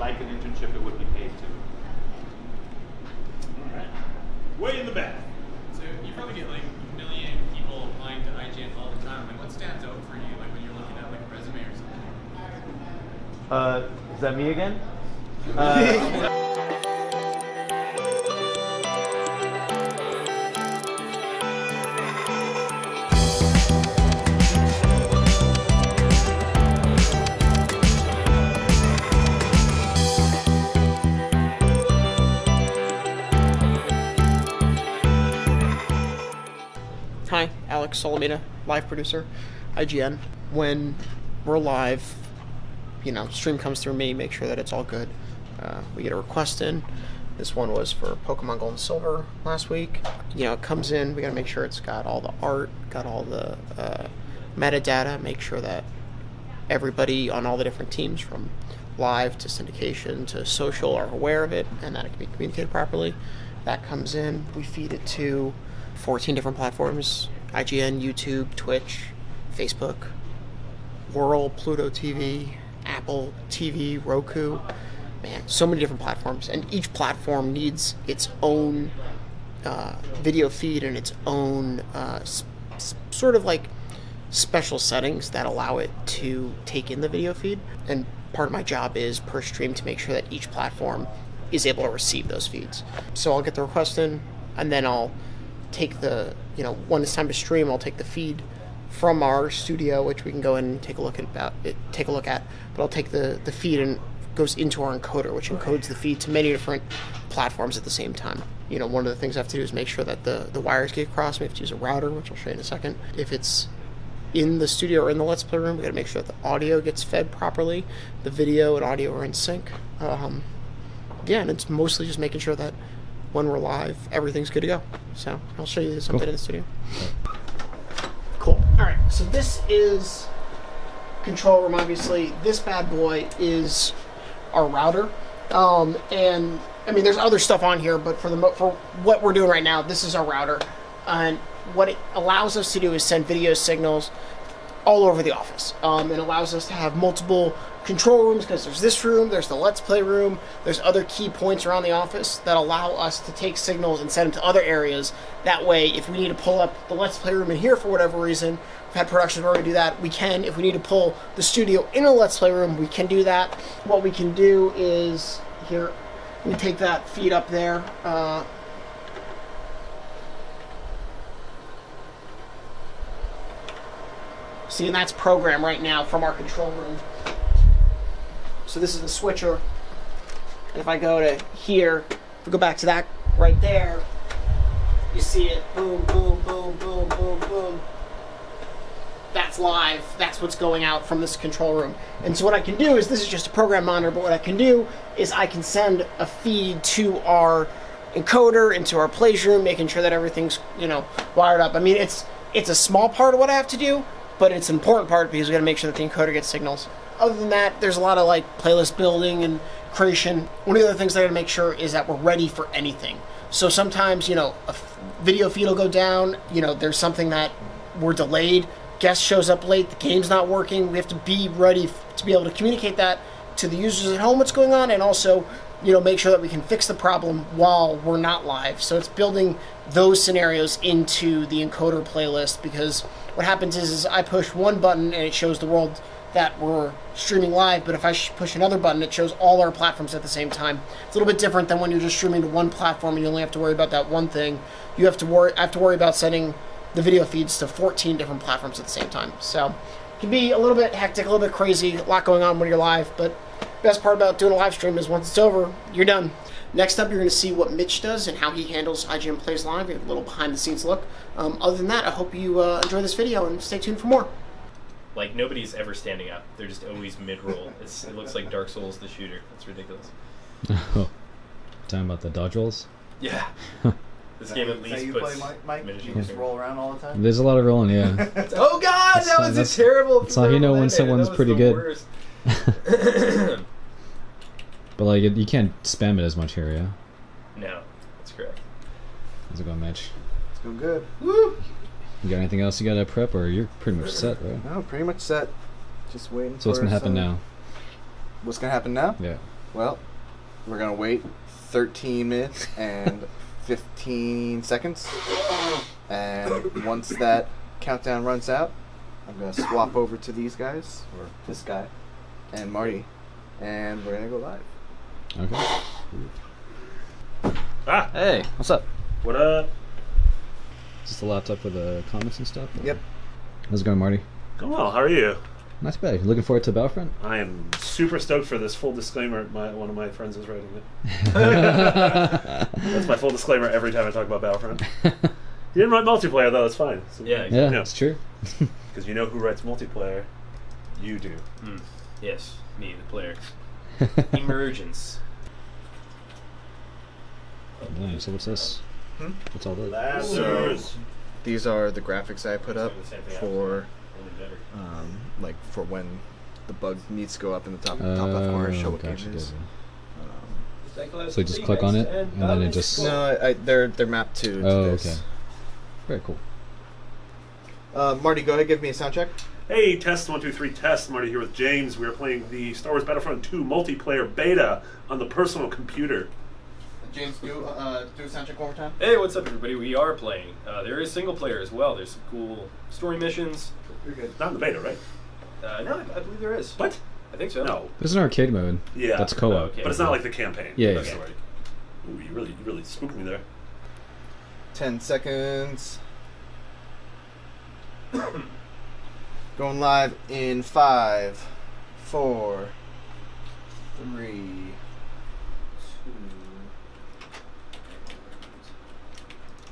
like an internship, it would be paid too. All right. Way in the back. So you probably get like a million people applying to IGN all the time. Like, what stands out for you, like when you're looking at like a resume or something? Is that me again? Hi, Alex Solomita, live producer, IGN. When we're live, you know, stream comes through me, make sure that it's all good. We get a request in. This one was for Pokemon Gold and Silver last week. You know, it comes in, we gotta make sure it's got all the art, got all the metadata, make sure that everybody on all the different teams from live to syndication to social are aware of it and that it can be communicated properly. That comes in, we feed it to 14 different platforms: IGN, YouTube, Twitch, Facebook, Whirl, Pluto TV, Apple TV, Roku. Man, so many different platforms, and each platform needs its own video feed and its own sort of like special settings that allow it to take in the video feed. And part of my job is per stream to make sure that each platform is able to receive those feeds. So I'll get the request in, and then I'll take the, you know, when it's time to stream, I'll take the feed from our studio, which we can go in and take a look at. But I'll take the feed and goes into our encoder, which encodes the feed to many different platforms at the same time. You know, one of the things I have to do is make sure that the wires get across. We have to use a router, which I'll show you in a second. If it's in the studio or in the Let's Play room, we got to make sure that the audio gets fed properly, the video and audio are in sync. Yeah, and it's mostly just making sure that when we're live, everything's good to go. So I'll show you something in the studio. Cool. All right, so this is control room, obviously. This bad boy is our router. And I mean, there's other stuff on here, but for what we're doing right now, this is our router. And what it allows us to do is send video signals all over the office. It allows us to have multiple control rooms, because there's this room, there's the Let's Play room, there's other key points around the office that allow us to take signals and send them to other areas. That way, if we need to pull up the Let's Play room in here for whatever reason, we've had productions already do that, we can. If we need to pull the studio in a Let's Play room, we can do that. What we can do is, here, we take that feed up there. See, and that's programmed right now from our control room. So this is the switcher. And if I go to here, if we go back to that right there, you see it. Boom, boom, boom, boom, boom, boom. That's live. That's what's going out from this control room. And so what I can do is, this is just a program monitor, but what I can do is I can send a feed to our encoder, into our plays room, making sure that everything's, you know, wired up. I mean, it's a small part of what I have to do, but it's an important part because we got to make sure that the encoder gets signals. Other than that, there's a lot of like playlist building and creation. One of the other things I got to make sure is that we're ready for anything. So sometimes, you know, a video feed will go down. You know, there's something that we're delayed. Guest shows up late. The game's not working. We have to be ready to be able to communicate that to the users at home what's going on, and also, you know, make sure that we can fix the problem while we're not live. So it's building those scenarios into the encoder playlist, because what happens is I push one button and it shows the world that we're streaming live, but if I push another button, it shows all our platforms at the same time. It's a little bit different than when you're just streaming to one platform and you only have to worry about that one thing. I have to worry about sending the video feeds to 14 different platforms at the same time. So it can be a little bit hectic, a little bit crazy, a lot going on when you're live, but best part about doing a live stream is once it's over, you're done. Next up, you're going to see what Mitch does and how he handles IGN Plays Live. We have a little behind-the-scenes look. Other than that, I hope you enjoy this video and stay tuned for more. Like, nobody's ever standing up. They're just always mid-roll. It looks like Dark Souls the shooter. It's ridiculous. Oh. Talking about the dodge rolls? Yeah. This game at least puts Mike? You just roll around all the time? There's a lot of rolling, yeah. Oh god, that was a terrible... That's how you know when someone's pretty good. But like, you can't spam it as much here, yeah? No, that's correct. How's it going, Mitch? It's going good. Woo! You got anything else you got to prep, or you're pretty much set, right? No, pretty much set. Just waiting. So what's gonna happen now? What's gonna happen now? Yeah. Well, we're gonna wait 13 minutes and 15 seconds. And once that countdown runs out, I'm gonna swap over to these guys, or this guy, and Marty, and we're gonna go live. Okay. Ah, Hey, what's up? what up? Is this the laptop with the comics and stuff? Yep. How's it going, Marty? Going well. How are you? Not too bad. You looking forward to Battlefront? I am super stoked for this. Full disclaimer: one of my friends is writing it. That's my full disclaimer every time I talk about Battlefront. He didn't write multiplayer though. It's fine. So, Yeah, Yeah, Yeah. it's true. Because you know who writes multiplayer? You do. Yes, me, the player. Emergence. Nice. So what's this? What's all this? Lasers. These are the graphics I put up The same thing for, Only better. like, for when the bug needs to go up in the top left corner, show what game gotcha, it is. gotcha. So you just click on it, and then it just... No, they're mapped to Oh, this. okay. Very cool. Marty, go ahead, give me a sound check. Hey, test 1, 2, 3, test. Marty here with James. We are playing the Star Wars Battlefront 2 multiplayer beta on the personal computer. James, do a sound check one more time. Hey, what's up, everybody? We are playing. There is single player as well. There's some cool story missions. You're good. Not in the beta, right? No, I believe there is. What? I think so. No. There's an arcade mode. Yeah. That's co-op. Okay. But it's not like the campaign. Yeah, That's yeah. right. Ooh, you really spooked me there. 10 seconds. Going live in 5, 4, 3,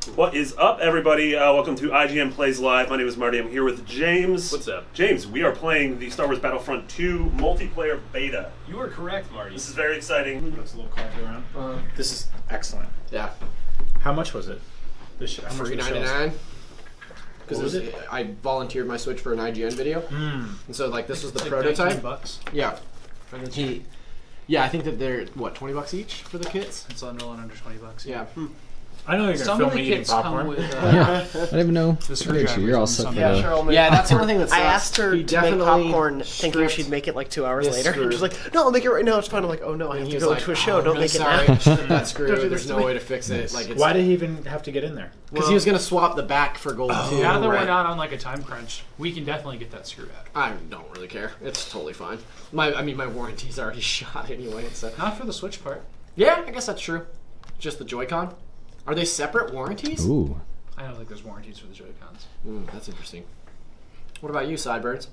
2. What is up, everybody? Welcome to IGN Plays Live. My name is Marty. I'm here with James. What's up? James, we are playing the Star Wars Battlefront 2 multiplayer beta. You are correct, Marty. This is very exciting. Looks a little coffee around. This is excellent. Yeah. How much was it? How much was sales? $3.99. What was it? I volunteered my Switch for an IGN video, and so like this was the Like prototype. $19. Yeah, and then I think that they're what $20 each for the kits. It's on rolling under $20. Yeah. I know you're gonna Some film of the me eating kits popcorn. come with. Yeah, I didn't even know. The Look at screwdrivers you. You're all on set some for of the... the- Cheryl made Yeah, that's the popcorn. only thing that sucks. I asked her He to make definitely popcorn thinking stripped she'd make it like 2 hours this later. screw. She's like, no, I'll make it right now. It's fine. I'm like, oh no, I have And to he go was to a like, show. "Oh, Don't I'm make it sorry, now. strip that screw. Don't do There's this no to me." way to fix it. Like it's Why did he even have to get in there? because he was gonna swap the back for gold too. Now that right? we're not on like a time crunch, we can definitely get that screw out. I don't really care. It's totally fine. My warranty's already shot anyway. So Not for the Switch part. yeah, I guess that's true. Just the Joy-Con. Are they separate warranties? Ooh. I don't think there's warranties for the Joy-Cons. That's interesting. What about you, Sideburns?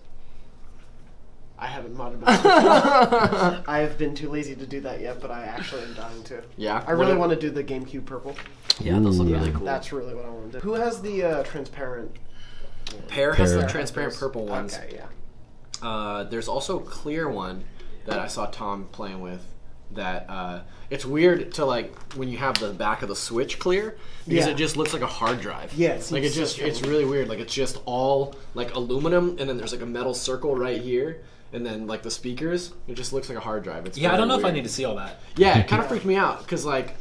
I haven't modded my Switch. I have been too lazy to do that yet, but I actually am dying to. Yeah. I really want to do the GameCube purple. Yeah, those look Ooh, really yeah. cool. That's really what I want to do. Who has the transparent? Pear has the Pear. transparent purple ones. Okay, yeah. There's also a clear one that I saw Tom playing with. That it's weird to like when you have the back of the Switch clear because Yeah. it just looks like a hard drive. Yeah, it like seems it just so it's strange. really weird. Like it's just all like aluminum, and then there's like a metal circle right here, and then like the speakers. It just looks like a hard drive. It's Yeah, I very don't know if I weird. need to see all that. Yeah, it kind of freaked me out because like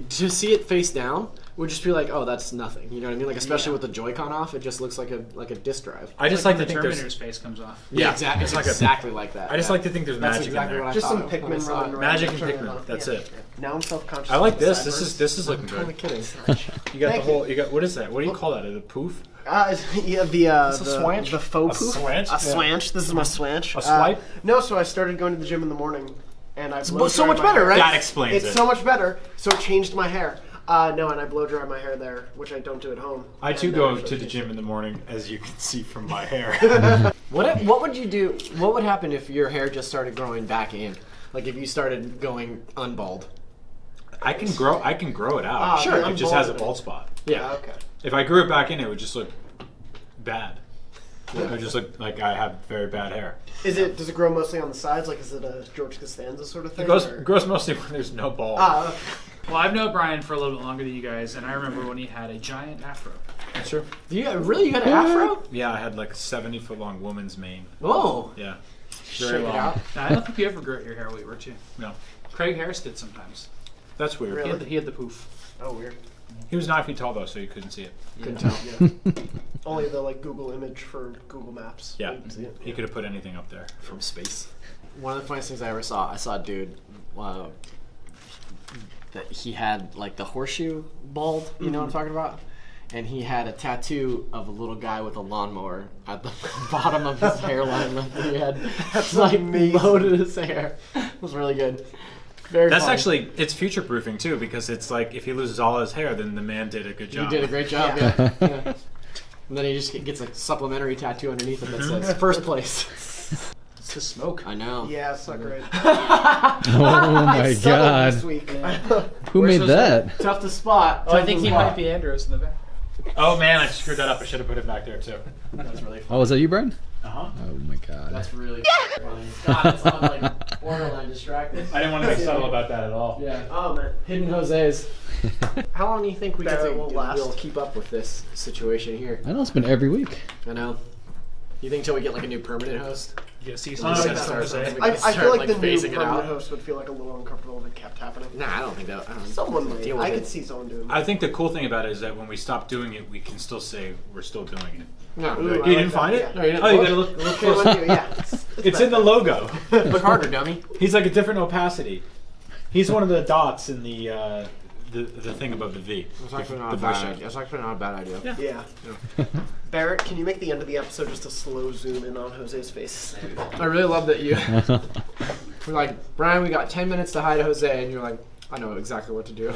to see it face down would just be like, oh, that's nothing. You know what I mean? Like especially with the Joy-Con off, it just looks like a disc drive. I just Like like to when the think Terminator's there's. face comes off. Yeah, exactly. it's It's like a- exactly like that. I just yeah. like to think there's That's magic exactly in there. what I Just thought some when I Pikmin saw running it. around. Magic and turning Pikmin, on. that's Yeah. it. Now I'm self-conscious. I like of the this. Cyberns. This is looking Totally good. kidding. You got the Thank whole. You got what is that? What do you call that? A poof? Yeah, the a swanch? the faux A poof. swanch? A Yeah. swanch. This is my swanch. A swipe? No, so I started going to the gym in the morning, and I blow so much dried my better, hair. right? That explains It's it. so much better. So it changed my hair. No, and I blow dry my hair there, which I don't do at home. I too And, go so to the it gym in the morning, as you can see from my hair. What would you do? What would happen if your hair just started growing back in? Like if you started going unbald? I can grow it out. Sure, It just has a unbald. bald spot. Yeah. Okay. If I grew it back in, it would just look bad. It would just look like I have very bad hair. Does it grow mostly on the sides? Like, is it a George Costanza sort of thing? It grows mostly when there's no ball. Okay. Well, I've known Brian for a little bit longer than you guys, and I remember when he had a giant afro. Sure. You got an afro? Yeah, I had like a 70-foot long woman's mane. Oh. Yeah. Shake Very it long. out. Now, I don't think you ever grew out your hair while you were too. No. Craig Harris did sometimes. That's weird. Really? He had the poof. Oh, weird. He was 9 feet tall though, so you couldn't see it. Couldn't tell. Only the Google image for Google Maps. Yeah. You can see it. He could have put anything up there. From space. One of the funniest things I ever saw, I saw a dude that he had like the horseshoe bald. You know what I'm talking about? And he had a tattoo of a little guy with a lawnmower at the bottom of his hairline. He had like loaded his hair. It was really good. Very That's fun. actually, it's future proofing too, because it's like if he loses all his hair, then the man did a good job. He did a great job. Yeah. Yeah. And then he just gets a supplementary tattoo underneath it that says first place. It's the smoke. I know. Yeah, it's not great. Oh my It's subtle god. this week. Who made that? Tough to spot. Oh, I think he might be Andrews in the back. Oh man, I screwed that up. I should have put it back there too. That's really fun. Oh, was that you, Brian? Uh-huh. Oh my god. That's really funny. God, it's on like borderline distracted. I didn't want to be subtle about that at all. Yeah. Oh man. Hidden Jose's. How long do you think We'll keep up with this situation here? I know it's been every week. I know. You think till we get like a new permanent host? Yeah, see, I some I feel like the new phasing it permanent out. host would feel like a little uncomfortable if it kept happening. Nah, I don't think that. Someone might. Deal with I it. could see someone doing that. I think the cool thing about it is that when we stop doing it, we can still say we're still doing it. No, Ooh, You I didn't like find that, it? yeah. No, you didn't Oh, you look. gotta look Okay, close. let's do it, yeah. It's in the logo. Look harder, dummy. He's like a different opacity. He's one of the dots in the thing above the V. That's actually not The a bad bush. idea. That's actually not a bad idea. Yeah. Barrett, can you make the end of the episode just a slow zoom in on Jose's face? I really love that you. We're like, Brian, we got 10 minutes to hide Jose, and you're like, I know exactly what to do.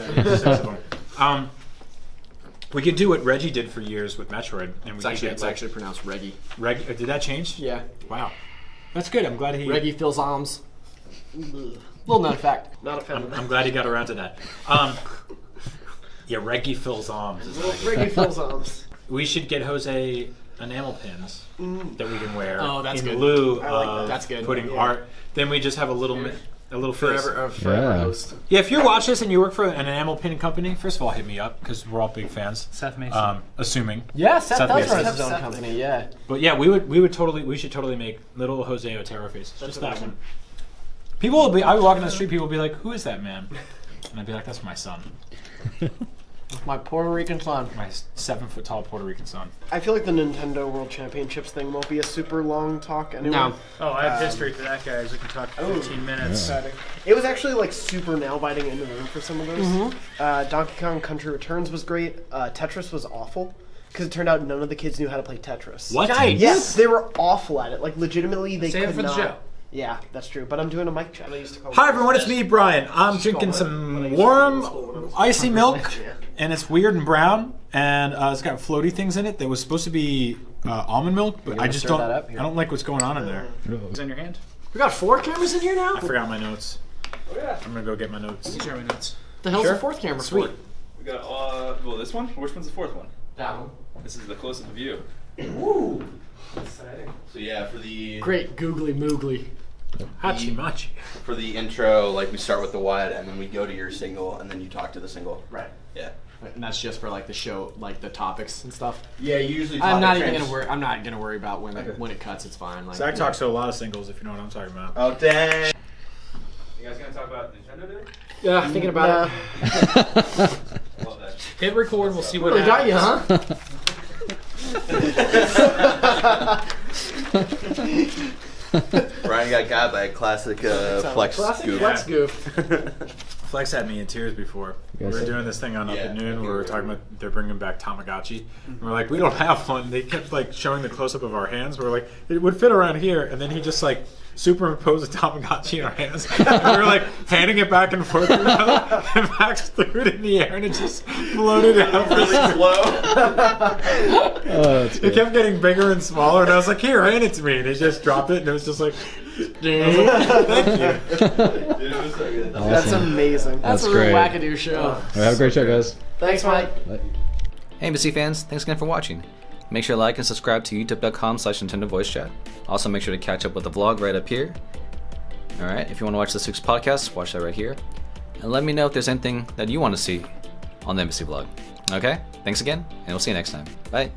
We could do what Reggie did for years with Metroid, and we It's actually pronounced Reggie. Did that change? Yeah. Wow, that's good. I'm glad he. Reggie fills arms. Little known fact. Not a fan of that. I'm glad he got around to that. Yeah, Reggie fills arms. is Well, nice. Reggie fills arms. We should get Jose enamel pins that we can wear Oh, that's in good. lieu I like of that. That's good. putting Yeah. art. Then we just have a little face. Forever Yeah. host. Yeah, if you're watching this and you work for an enamel pin company, first of all, hit me up because we're all big fans. Seth Mason. Assuming. Yeah, Seth Seth does Mason. run his own Seth company, yeah. But yeah, we should totally make little Jose Otero faces. Just that one. People will be. I would walk in the street. People will be like, "Who is that man?" And I'd be like, "That's my son, My Puerto Rican son. my 7-foot tall Puerto Rican son." I feel like the Nintendo World Championships thing won't be a super long talk anyway. No. Oh, I have history for that, guys. We can talk 15 minutes. Exciting. It was actually like super nail-biting in the room for some of those. Donkey Kong Country Returns was great. Tetris was awful because it turned out none of the kids knew how to play Tetris. What? Yes, they were awful at it. Like legitimately, they Save it could for the not. show. Yeah, that's true. But I'm doing a mic check. Hi everyone, it's me, Brian. I'm drinking some warm, icy milk, and it's weird and brown, and it's got floaty things in it. That was supposed to be almond milk, but I just stir don't. that up I here? don't like what's going on in there. Is in your hand? We got 4 cameras in here now? I forgot my notes. I'm gonna go get my notes. These are my notes. The hell's the 4th camera Sweet. for? We got well, this one. Which one's the 4th one? That one. This is the close-up view. Ooh. So yeah, for the Great googly moogly. Hachi machi. for the intro, like we start with the wide, and then we go to your single, and then you talk to the single. Right. Yeah. And that's just for like the show, like the topics and stuff. Yeah, you usually. I'm not even gonna worry. I'm not gonna worry about when it cuts. It's fine. Like, Zach talks to a lot of singles, if you know what I'm talking about. Oh dang! You guys gonna talk about Nintendo today? Yeah, thinking about it. Love that. Hit record. We'll see what Really got happens. you, huh? Brian got by a classic flex Classic scoop. flex goof. Flex had me in tears before. We Yes. were doing this thing on Up Yeah. at Noon. We were talking about they're bringing back Tamagotchi. And we're like, we don't have one. They kept like showing the close up of our hands. We're like, it would fit around here. And then he just like superimposed a Tamagotchi in our hands. And we were like handing it back and forth to each other. And Max threw it in the air and it just floated out. Really slow. Oh, that's It good. kept getting bigger and smaller. And I was like, here, hand it to me. And he just dropped it. And it was just like, thank you. Dude, it was so good. That's amazing. That's a great. real wackadoo show. All right, have a great show, guys. Thanks, Mike. Bye. Hey NVC fans, thanks again for watching. Make sure to like and subscribe to youtube.com/Nintendo Voice Chat. Also make sure to catch up with the vlog right up here. Alright, if you want to watch this week's podcast, watch that right here. And let me know if there's anything that you want to see on the NVC vlog. Okay, thanks again, and we'll see you next time. Bye.